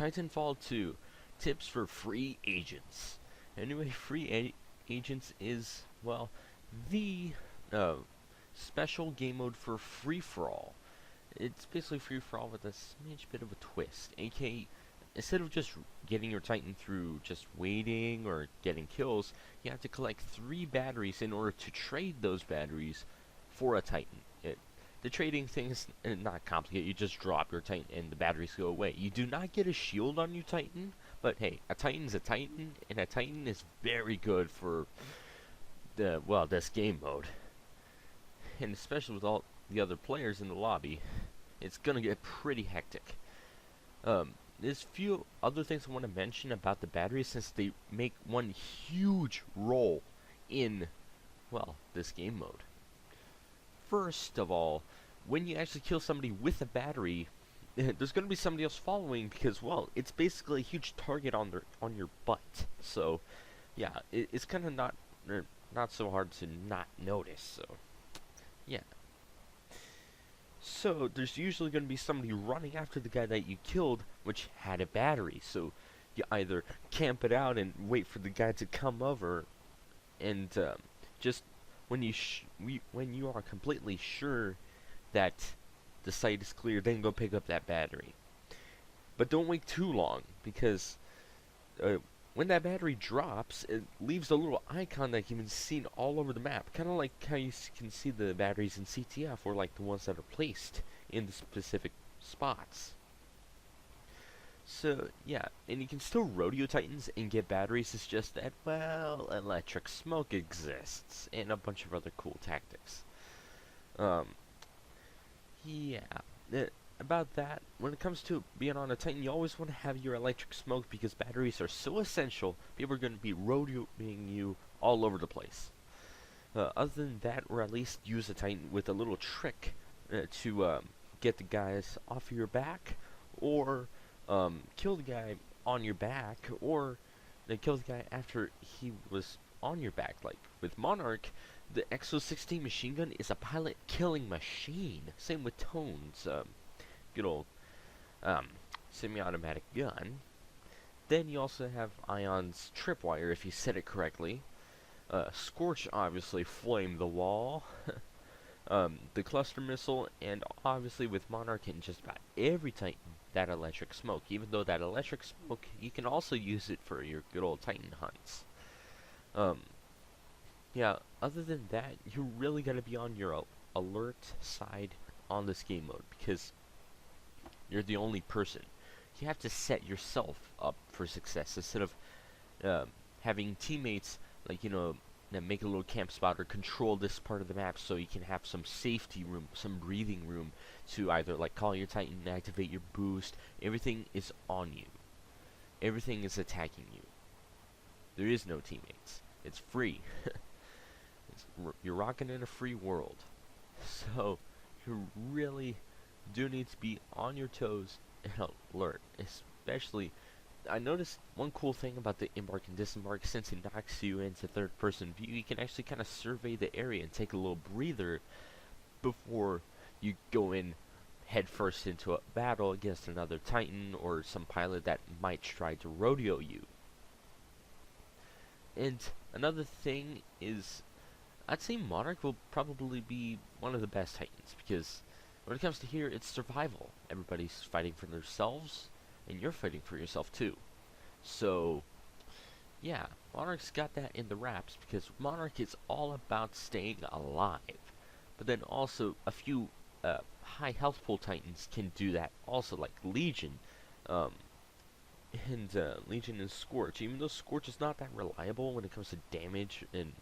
Titanfall 2, tips for free agents. Anyway, agents is, well, the uh, special game mode for free-for-all. It's basically free-for-all with a smidge bit of a twist, aka instead of just getting your Titan through just waiting or getting kills, you have to collect 3 batteries in order to trade those batteries for a Titan. The trading thing is not complicated. You just drop your Titan and the batteries go away. You do not get a shield on your Titan, but hey, a Titan's a Titan, and a Titan is very good for this game mode. And especially with all the other players in the lobby, it's gonna get pretty hectic. There's few other things I want to mention about the batteries since they make one huge role in, well, this game mode. First of all, when you actually kill somebody with a battery, there's going to be somebody else following because, well, it's basically a huge target on your butt. So, yeah, it's kind of not so hard to not notice. So, yeah. So there's usually going to be somebody running after the guy that you killed, which had a battery. So you either camp it out and wait for the guy to come over, and just when you are completely sure that the site is clear, then go pick up that battery. But don't wait too long, because when that battery drops, it leaves a little icon that can be seen all over the map. Kind of like how you can see the batteries in CTF, or like the ones that are placed in the specific spots. So, yeah, and you can still rodeo Titans and get batteries, it's just that, well, electric smoke exists, and a bunch of other cool tactics. Yeah, about that, when it comes to being on a Titan, you always want to have your electric smoke because batteries are so essential, people are going to be rodeoing you all over the place. Other than that, or at least use a Titan with a little trick to get the guys off of your back, or kill the guy on your back, or kill the guy after he was on your back. Like with Monarch, the XO16 machine gun is a pilot killing machine. Same with Tone's good old semi-automatic gun. Then you also have Ion's tripwire if you set it correctly. Scorch, obviously, flame the wall. The cluster missile, and obviously with Monarch and just about every Titan, that electric smoke. Even though that electric smoke, you can also use it for your good old Titan hunts. Yeah, other than that, you really gotta be on your alert side on this game mode, because you're the only person. You have to set yourself up for success instead of having teammates, like, make a little camp spot or control this part of the map so you can have some safety room, some breathing room to either like call your Titan, activate your boost. Everything is on you. Everything is attacking you. There is no teammates. It's free. You're rocking in a free world. So you really do need to be on your toes and alert. Especially, I noticed one cool thing about the embark and disembark, since it knocks you into third person view, you can actually kind of survey the area and take a little breather before you go in head first into a battle against another Titan or some pilot that might try to rodeo you. And another thing is, I'd say Monarch will probably be one of the best Titans, because when it comes to here, it's survival. Everybody's fighting for themselves, and you're fighting for yourself too. So, yeah, Monarch's got that in the wraps, because Monarch is all about staying alive. But then also, a few high health pool Titans can do that also, like Legion. Legion and Scorch. Even though Scorch is not that reliable when it comes to damage and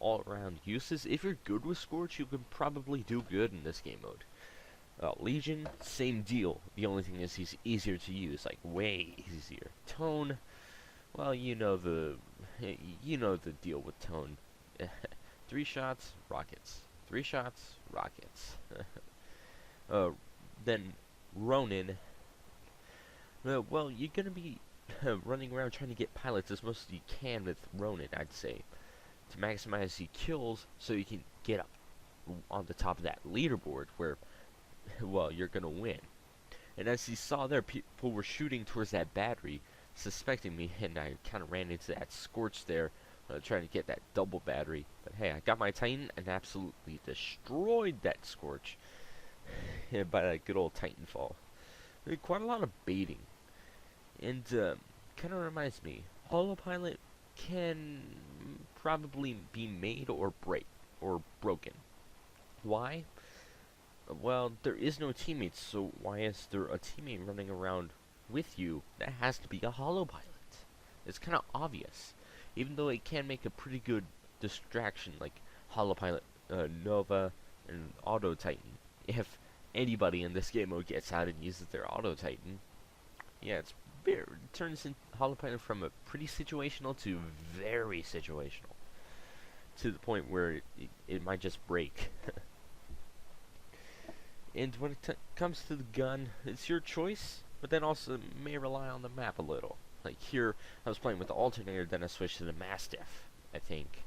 all-around uses, if you're good with Scorch, you can probably do good in this game mode. Legion, same deal. The only thing is he's easier to use, like way easier. Tone, well, you know the deal with Tone. 3 shots, rockets. 3 shots, rockets. Then Ronin. Well, you're gonna be running around trying to get pilots as much as you can with Ronin, I'd say, to maximize the kills, so you can get up on the top of that leaderboard where, well, you're gonna win. And as he saw there, people were shooting towards that battery, suspecting me, and I kind of ran into that Scorch there, trying to get that double battery. But hey, I got my Titan and absolutely destroyed that Scorch by that good old Titanfall. Quite a lot of baiting. And kind of reminds me, Holopilot can probably be made or broken. Why? Well, there is no teammates, so why is there a teammate running around with you that has to be a Holopilot? It's kind of obvious, even though it can make a pretty good distraction, like Holopilot, Nova, and Auto Titan. If anybody in this game mode gets out and uses their Auto Titan, yeah, it turns in Holopilot from a pretty situational to very situational, to the point where it might just break. And when it comes to the gun, it's your choice, but then also may rely on the map a little. Like here, I was playing with the alternator, then I switched to the Mastiff, I think.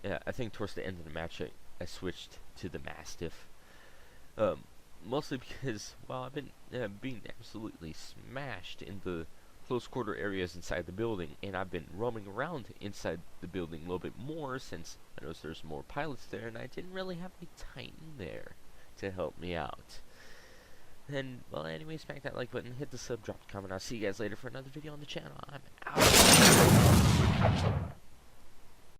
Yeah, I think towards the end of the match, I switched to the Mastiff. Mostly because, well, I've been being absolutely smashed in the close quarter areas inside the building, and I've been roaming around inside the building a little bit more since I noticed there's more pilots there, and I didn't really have my Titan there to help me out. And, well, anyway, smack that like button, hit the sub, drop a comment. I'll see you guys later for another video on the channel. I'm out.